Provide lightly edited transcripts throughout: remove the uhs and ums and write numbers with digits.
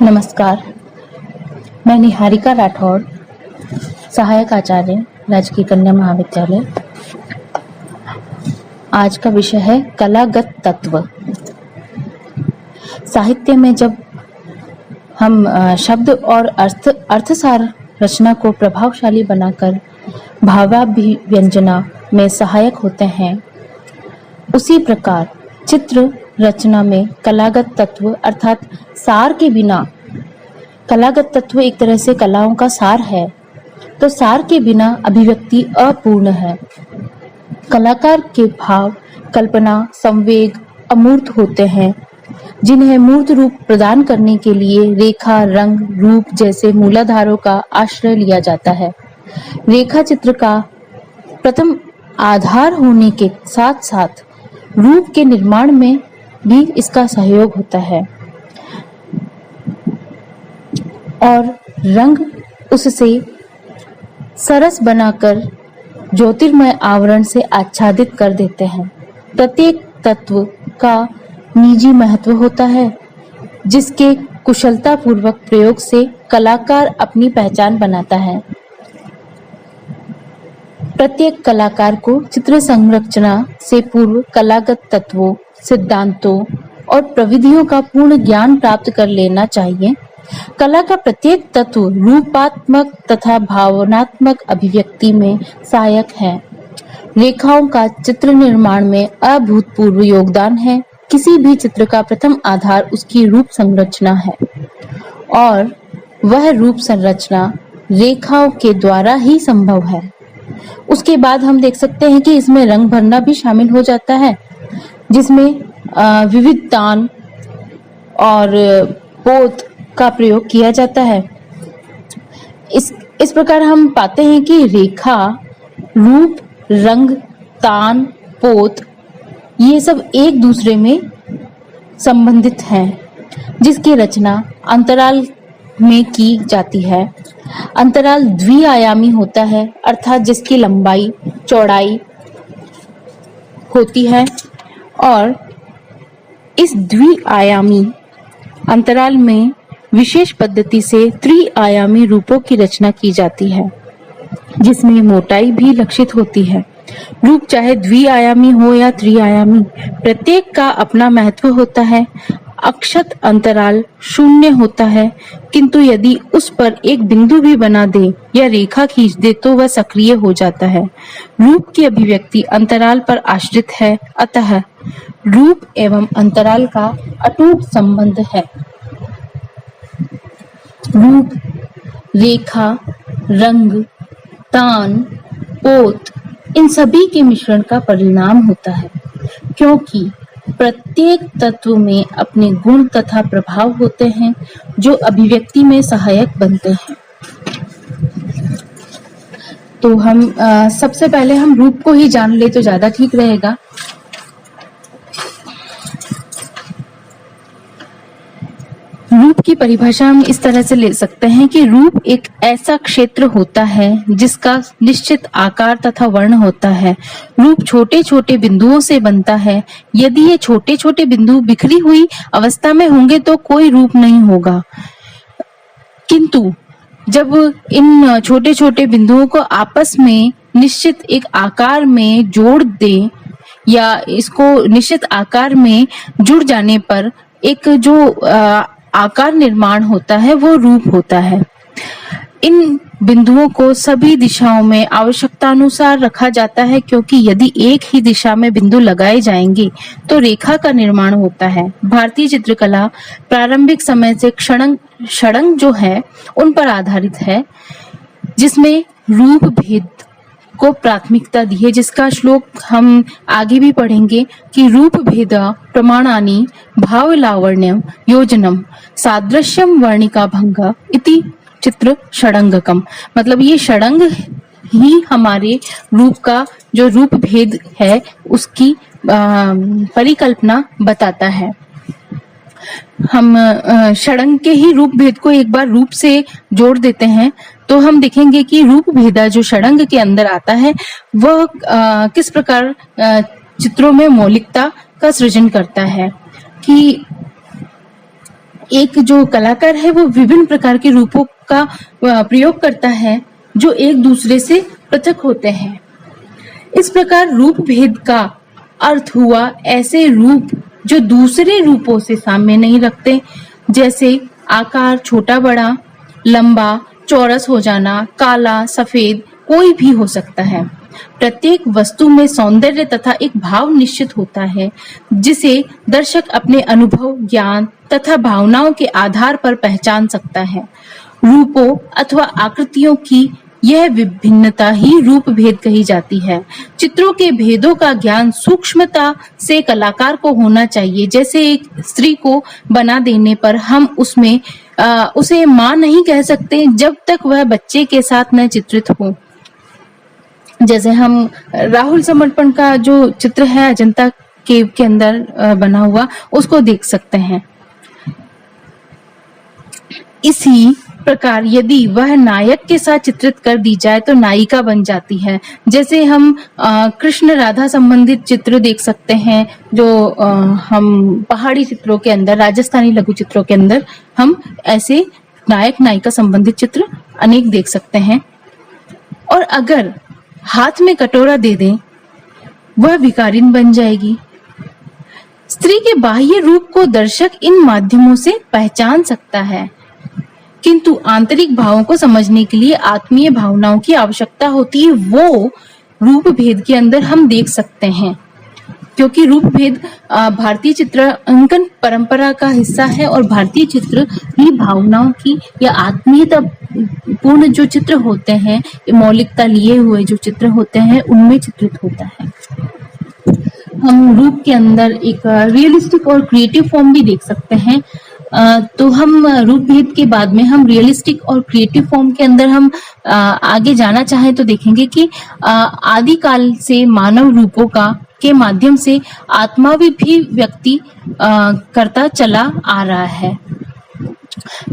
नमस्कार, मैं निहारिका राठौड़, सहायक आचार्य, राजकीय कन्या महाविद्यालय। आज का विषय है कलागत तत्व। साहित्य में जब हम शब्द और अर्थसार रचना को प्रभावशाली बनाकर भावाभिव्यंजना में सहायक होते हैं, उसी प्रकार चित्र रचना में कलागत तत्व अर्थात सार के बिना, कलागत तत्व एक तरह से कलाओं का सार है, तो सार के बिना अभिव्यक्ति अपूर्ण है। कलाकार के भाव, कल्पना, संवेग अमूर्त होते हैं, जिन्हें मूर्त रूप प्रदान करने के लिए रेखा, रंग, रूप जैसे मूलाधारों का आश्रय लिया जाता है। रेखा चित्र का प्रथम आधार होने के साथ साथ रूप के निर्माण में भी इसका सहयोग होता है और रंग उससे सरस बनाकर ज्योतिर्मय आवरण से आच्छादित कर देते हैं। प्रत्येक तत्व का निजी महत्व होता है, जिसके कुशलता पूर्वक प्रयोग से कलाकार अपनी पहचान बनाता है। प्रत्येक कलाकार को चित्र संरचना से पूर्व कलागत तत्वों, सिद्धांतों और प्रविधियों का पूर्ण ज्ञान प्राप्त कर लेना चाहिए। कला का प्रत्येक तत्व रूपात्मक तथा भावनात्मक अभिव्यक्ति में सहायक है। रेखाओं का चित्र निर्माण में अभूतपूर्व योगदान है। किसी भी चित्र का प्रथम आधार उसकी रूप संरचना है और वह रूप संरचना रेखाओं के द्वारा ही संभव है। उसके बाद हम देख सकते हैं कि इसमें रंग भरना भी शामिल हो जाता है, जिसमें विविध तान और पोत का प्रयोग किया जाता है। इस प्रकार हम पाते हैं कि रेखा, रूप, रंग, तान, पोत ये सब एक दूसरे में संबंधित हैं, जिसकी रचना अंतराल में की जाती है। अंतराल द्विआयामी होता है, अर्थात जिसकी लंबाई चौड़ाई होती है और इस द्विआयामी अंतराल में विशेष पद्धति से त्रिआयामी रूपों की रचना की जाती है, जिसमें मोटाई भी लक्षित होती है। रूप चाहे द्विआयामी हो या त्रिआयामी, प्रत्येक का अपना महत्व होता है। अक्षत अंतराल शून्य होता है, किंतु यदि उस पर एक बिंदु भी बना दे या रेखा खींच दे तो वह सक्रिय हो जाता है। रूप की अभिव्यक्ति अंतराल पर आश्रित है, अतः रूप एवं अंतराल का अटूट संबंध है। रूप, रेखा, रंग, तान, पोत इन सभी के मिश्रण का परिणाम होता है, क्योंकि प्रत्येक तत्व में अपने गुण तथा प्रभाव होते हैं जो अभिव्यक्ति में सहायक बनते हैं। तो हम सबसे पहले हम रूप को ही जान ले तो ज्यादा ठीक रहेगा। रूप की परिभाषा हम इस तरह से ले सकते हैं कि रूप एक ऐसा क्षेत्र होता है जिसका निश्चित आकार तथा वर्ण होता है। रूप छोटे छोटे बिंदुओं से बनता है। यदि ये छोटे छोटे बिंदु बिखरी हुई अवस्था में होंगे तो कोई रूप नहीं होगा, किंतु जब इन छोटे छोटे बिंदुओं को आपस में निश्चित एक आकार में जोड़ दें या इसको निश्चित आकार में जुड़ जाने पर एक जो आकार निर्माण होता है वो रूप होता है। इन बिंदुओं को सभी दिशाओं में आवश्यकतानुसार रखा जाता है, क्योंकि यदि एक ही दिशा में बिंदु लगाए जाएंगे तो रेखा का निर्माण होता है। भारतीय चित्रकला प्रारंभिक समय से षडंग जो है उन पर आधारित है, जिसमें रूप भेद को प्राथमिकता दी है, जिसका श्लोक हम आगे भी पढ़ेंगे कि रूप भेदा प्रमाणानि भाव लावण्यम योजनम सादृश्यम वर्णिका भंग इति चित्र षडंगकम। मतलब ये षडंग ही हमारे रूप का जो रूप भेद है उसकी परिकल्पना बताता है। हम षडंग के ही रूप भेद को एक बार रूप से जोड़ देते हैं तो हम देखेंगे कि रूप भेदा जो षडंग के अंदर आता है वह किस प्रकार चित्रों में मौलिकता का सृजन करता है। कि एक जो कलाकार है वो विभिन्न प्रकार के रूपों का प्रयोग करता है जो एक दूसरे से पृथक होते हैं। इस प्रकार रूप भेद का अर्थ हुआ ऐसे रूप जो दूसरे रूपों से साम्य नहीं रखते, जैसे आकार छोटा बड़ा, लंबा चौरस हो जाना, काला सफेद कोई भी हो सकता है। प्रत्येक वस्तु में सौंदर्य तथा एक भाव निश्चित होता है जिसे दर्शक अपने अनुभव, ज्ञान तथा भावनाओं के आधार पर पहचान सकता है। रूपों अथवा आकृतियों की यह विभिन्नता ही रूप भेद कही जाती है। चित्रों के भेदों का ज्ञान सूक्ष्मता से कलाकार को होना चाहिए। जैसे एक स्त्री को बना देने पर हम उसे मां नहीं कह सकते जब तक वह बच्चे के साथ न चित्रित हो। जैसे हम राहुल समर्पण का जो चित्र है अजंता केव के अंदर बना हुआ, उसको देख सकते हैं। इसी प्रकार यदि वह नायक के साथ चित्रित कर दी जाए तो नायिका बन जाती है। जैसे हम कृष्ण राधा संबंधित चित्र देख सकते हैं, जो हम पहाड़ी चित्रों के अंदर, राजस्थानी लघु चित्रों के अंदर हम ऐसे नायक नायिका संबंधित चित्र अनेक देख सकते हैं। और अगर हाथ में कटोरा दे दें, वह भिखारिन बन जाएगी। स्त्री के बाह्य रूप को दर्शक इन माध्यमों से पहचान सकता है, किंतु आंतरिक भावों को समझने के लिए आत्मीय भावनाओं की आवश्यकता होती है। वो रूप भेद के अंदर हम देख सकते हैं, क्योंकि रूप भेद भारतीय चित्रांकन परंपरा का हिस्सा है और भारतीय चित्र ही भावनाओं की या आत्मीयता पूर्ण जो चित्र होते हैं, मौलिकता लिए हुए जो चित्र होते हैं, उनमें चित्रित होता है। हम रूप के अंदर एक रियलिस्टिक और क्रिएटिव फॉर्म भी देख सकते हैं। तो हम रूप भेद के बाद में हम रियलिस्टिक और क्रिएटिव फॉर्म के अंदर हम आगे जाना चाहें तो देखेंगे कि आदिकाल से मानव रूपों के माध्यम से आत्मा भी व्यक्ति करता चला आ रहा है।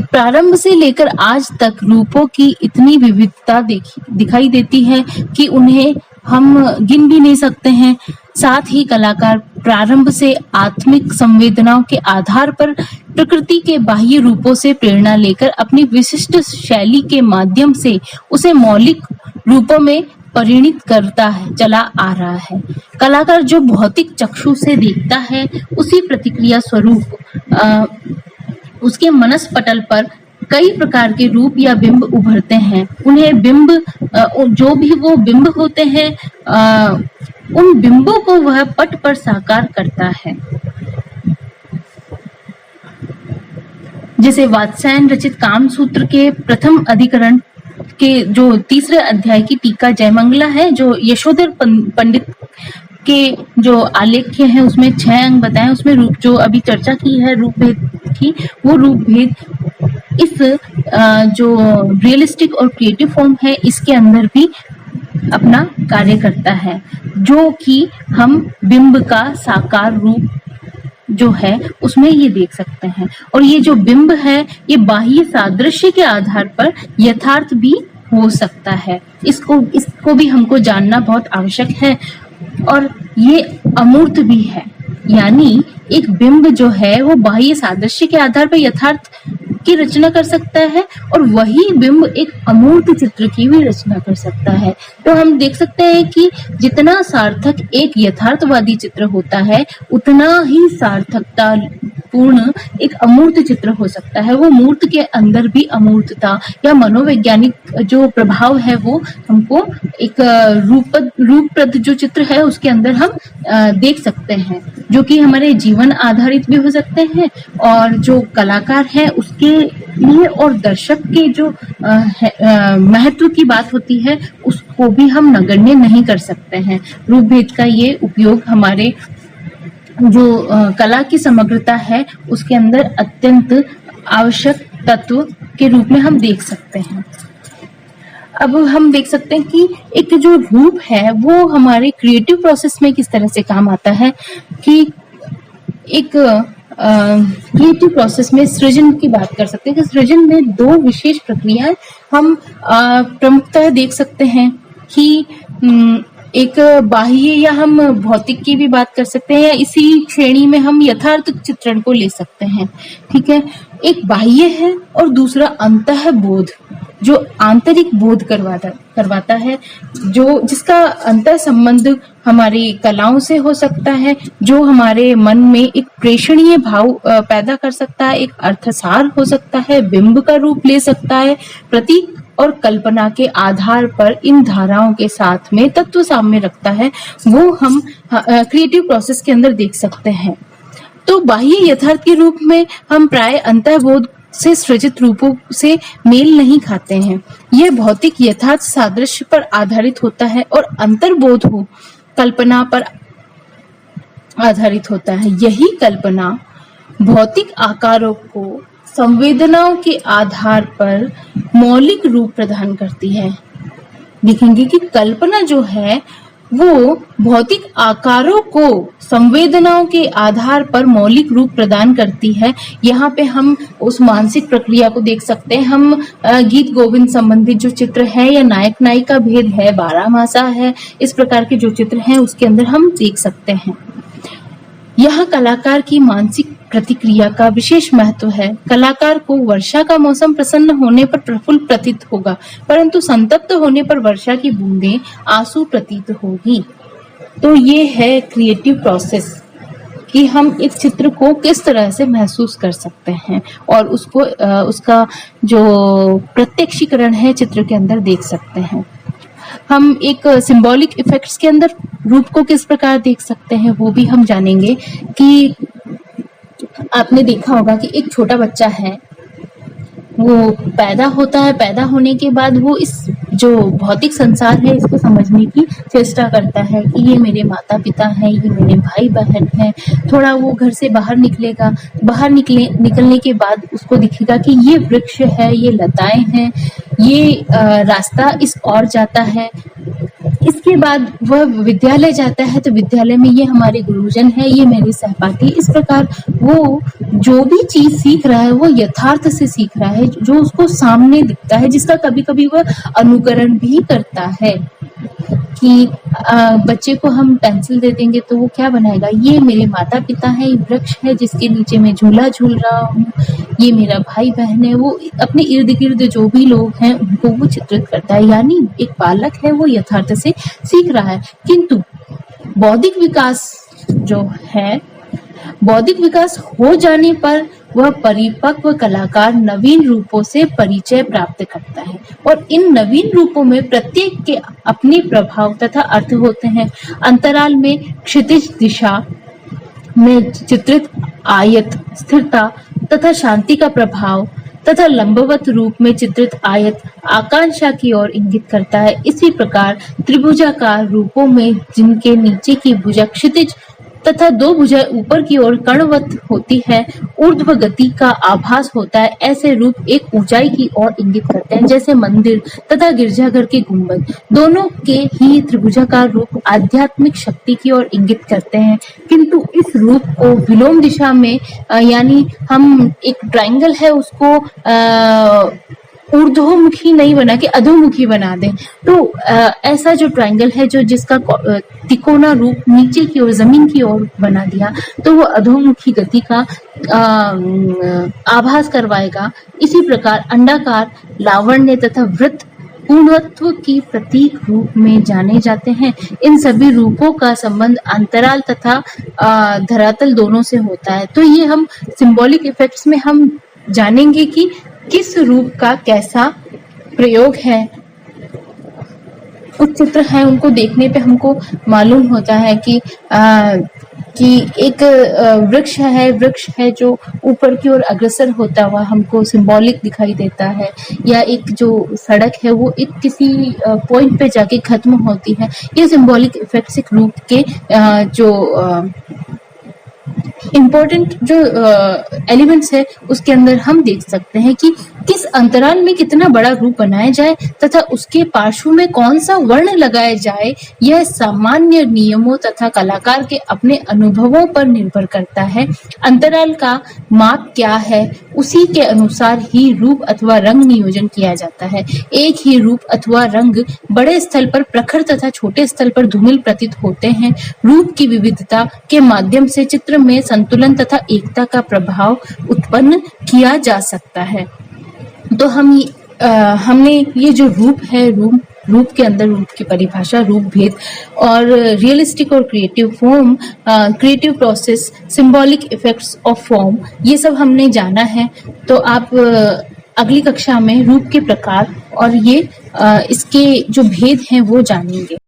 प्रारंभ से लेकर आज तक रूपों की इतनी विविधता दिखाई देती है कि उन्हें हम गिन भी नहीं सकते हैं। साथ ही कलाकार प्रारंभ से आत्मिक संवेदनाओं के आधार पर प्रकृति के बाह्य रूपों से प्रेरणा लेकर अपनी विशिष्ट शैली के माध्यम से उसे मौलिक रूपों में परिणित करता है चला आ रहा है। कलाकार जो भौतिक चक्षु से देखता है, उसी प्रतिक्रिया स्वरूप उसके मनस पटल पर कई प्रकार के रूप या बिंब उभरते हैं। उन्हें बिंब जो भी वो बिंब होते हैं, उन बिंबों को वह पट पर साकार करता है। जैसे वात्स्यायन रचित कामसूत्र के प्रथम अधिकरण के जो तीसरे अध्याय की टीका जयमंगला है, जो यशोधर पंडित के जो आलेख्य है उसमें 6 अंग बताए, उसमें रूप जो अभी चर्चा की है रूप भेद की, वो रूप भेद इस जो रियलिस्टिक और क्रिएटिव फॉर्म है इसके अंदर भी अपना कार्य करता है, जो कि हम बिंब का साकार रूप जो है उसमें ये देख सकते हैं। और ये जो बिंब है ये बाह्य सादृश्य के आधार पर यथार्थ भी हो सकता है। इसको भी हमको जानना बहुत आवश्यक है। और ये अमूर्त भी है, यानी एक बिंब जो है वो बाह्य सादृश्य के आधार पर यथार्थ की रचना कर सकता है और वही बिंब एक अमूर्त चित्र की भी रचना कर सकता है। तो हम देख सकते हैं कि जितना सार्थक एक यथार्थवादी चित्र होता है, उतना ही सार्थकता पूर्ण एक अमूर्त चित्र हो सकता है। वो मूर्त के अंदर भी अमूर्तता या मनोवैज्ञानिक जो प्रभाव है वो हमको एक रूपप्रद जो चित्र है उसके अंदर हम देख सकते हैं, जो कि हमारे जीवन आधारित भी हो सकते हैं और जो कलाकार है उसके लिए और दर्शक के जो महत्व की बात होती है उसको भी हम नगण्य नहीं कर सकते हैं। रूप भेद का ये उपयोग हमारे जो कला की समग्रता है उसके अंदर अत्यंत आवश्यक तत्व के रूप में हम देख सकते हैं। अब हम देख सकते हैं कि एक जो रूप है वो हमारे क्रिएटिव प्रोसेस में किस तरह से काम आता है, कि एक क्रिएटिव प्रोसेस में सृजन की बात कर सकते हैं कि सृजन में 2 विशेष प्रक्रियाएं हम प्रमुखतः देख सकते हैं कि एक बाह्य या हम भौतिक की भी बात कर सकते हैं या इसी श्रेणी में हम यथार्थ चित्रण को ले सकते हैं। ठीक है, एक बाह्य है और दूसरा अंतः बोध, जो आंतरिक बोध करवाता है, जो जिसका अंतर संबंध हमारी कलाओं से हो सकता है, जो हमारे मन में एक प्रेषणीय भाव पैदा कर सकता है, एक अर्थसार हो सकता है, बिंब का रूप ले सकता है, प्रतीक और कल्पना के आधार पर इन धाराओं के साथ में तत्व सामने रखता है, वो हम क्रिएटिव प्रोसेस के अंदर देख सकते हैं। तो बाह्य यथार्थ के रूप में हम प्राय अंतर्बोध से सृजित रूपों से मेल नहीं खाते हैं। यह भौतिक यथार्थ सादृश्य पर आधारित होता है और अंतर्बोध हो कल्पना पर आधारित होता है। यही कल्पना भौतिक आकारों को संवेदनाओं के आधार पर मौलिक रूप प्रदान करती है। देखेंगे कि कल्पना जो है वो भौतिक आकारों को संवेदनाओं के आधार पर मौलिक रूप प्रदान करती है। यहाँ पे हम उस मानसिक प्रक्रिया को देख सकते हैं। हम गीत गोविंद संबंधित जो चित्र है या नायक नायिका भेद है, बारहमासा है, इस प्रकार के जो चित्र हैं उसके अंदर हम देख सकते हैं। यह कलाकार की मानसिक प्रतिक्रिया का विशेष महत्व है। कलाकार को वर्षा का मौसम प्रसन्न होने पर प्रफुल्ल प्रतीत होगा, परंतु संतप्त होने पर वर्षा की बूंदें आंसू प्रतीत होगी। तो ये है क्रिएटिव प्रोसेस कि हम एक चित्र को किस तरह से महसूस कर सकते हैं और उसको उसका जो प्रत्यक्षीकरण है चित्र के अंदर देख सकते हैं। हम एक सिंबॉलिक इफेक्ट्स के अंदर रूप को किस प्रकार देख सकते हैं वो भी हम जानेंगे। कि आपने देखा होगा कि एक छोटा बच्चा है, वो पैदा होता है, पैदा होने के बाद वो इस जो भौतिक संसार है इसको समझने की चेष्टा करता है कि ये मेरे माता पिता हैं, ये मेरे भाई बहन हैं। थोड़ा वो घर से बाहर निकलेगा, बाहर निकलने के बाद उसको दिखेगा कि ये वृक्ष है, ये लताएं हैं, ये रास्ता इस ओर जाता है। इसके बाद वह विद्यालय जाता है तो विद्यालय में ये हमारे गुरुजन है, ये मेरे सहपाठी। इस प्रकार वो जो भी चीज सीख रहा है वो यथार्थ से सीख रहा है, जो उसको सामने दिखता है, जिसका कभी कभी वह अनुकरण भी करता है। कि बच्चे को हम पेंसिल दे देंगे तो वो क्या बनाएगा, ये मेरे माता पिता है, ये वृक्ष है जिसके नीचे मैं झूला झूल रहा हूँ, ये मेरा भाई बहन है। वो अपने इर्द गिर्द जो भी लोग हैं उनको वो चित्रित करता है। यानी एक बालक है वो यथार्थ से सीख रहा है। किंतु बौद्धिक विकास जो है, बौद्धिक विकास हो जाने पर वह परिपक्व कलाकार नवीन रूपों से परिचय प्राप्त करता है और इन नवीन रूपों में प्रत्येक के अपने प्रभाव तथा अर्थ होते हैं। अंतराल में क्षितिज दिशा में चित्रित आयत स्थिरता तथा शांति का प्रभाव तथा लंबवत रूप में चित्रित आयत आकांक्षा की ओर इंगित करता है। इसी प्रकार त्रिभुजाकार रूपों में जिनके नीचे की भुजा क्षितिज तथा दो भुजा ऊपर की ओर कणवत होती है, ऊर्ध्व गति का आभास होता है। ऐसे रूप एक ऊंचाई की ओर इंगित करते हैं, जैसे मंदिर तथा गिरजाघर के गुंबद। दोनों के ही त्रिभुजाकार रूप आध्यात्मिक शक्ति की ओर इंगित करते हैं, किंतु इस रूप को विलोम दिशा में यानी हम एक ट्रायंगल है उसको ऊर्ध्वमुखी नहीं बना के अधोमुखी बना दें, तो ऐसा जो ट्रायंगल है जो जिसका तिकोना रूप नीचे की ओर जमीन की ओर बना दिया तो वो अधोमुखी गति का आभास करवाएगा। इसी प्रकार अंडाकार, लावण्य तथा वृत्त पूर्णत्व की प्रतीक रूप में जाने जाते हैं। इन सभी रूपों का संबंध अंतराल तथा धरातल दोनों से होता है। तो ये हम सिंबॉलिक इफेक्ट्स में हम जानेंगे कि किस रूप का कैसा प्रयोग है। कुछ चित्र हैं उनको देखने पे हमको मालूम होता है कि एक वृक्ष है जो ऊपर की ओर अग्रसर होता हुआ हमको सिंबॉलिक दिखाई देता है, या एक जो सड़क है वो एक किसी पॉइंट पे जाके खत्म होती है। ये सिंबॉलिक इफेक्ट्स एक रूप के जो इम्पोर्टेंट जो एलिमेंट्स है उसके अंदर हम देख सकते हैं कि किस अंतराल में कितना बड़ा रूप बनाया जाए तथा उसके पार्श्व में कौन सा वर्ण लगाया जाए। यह सामान्य नियमों तथा कलाकार के अपने अनुभवों पर निर्भर करता है। अंतराल का माप क्या है उसी के अनुसार ही रूप अथवा रंग नियोजन किया जाता है। एक ही रूप अथवा रंग बड़े स्थल पर प्रखर तथा छोटे स्थल पर धूमिल प्रतीत होते हैं। रूप की विविधता के माध्यम से चित्र में संतुलन तथा एकता का प्रभाव उत्पन्न किया जा सकता है। तो हमने ये जो रूप है, रूप के अंदर रूप की परिभाषा, रूप भेद और रियलिस्टिक और creative form, creative process, symbolic effects of form, ये सब हमने जाना है। तो आप अगली कक्षा में रूप के प्रकार और इसके जो भेद हैं वो जानेंगे।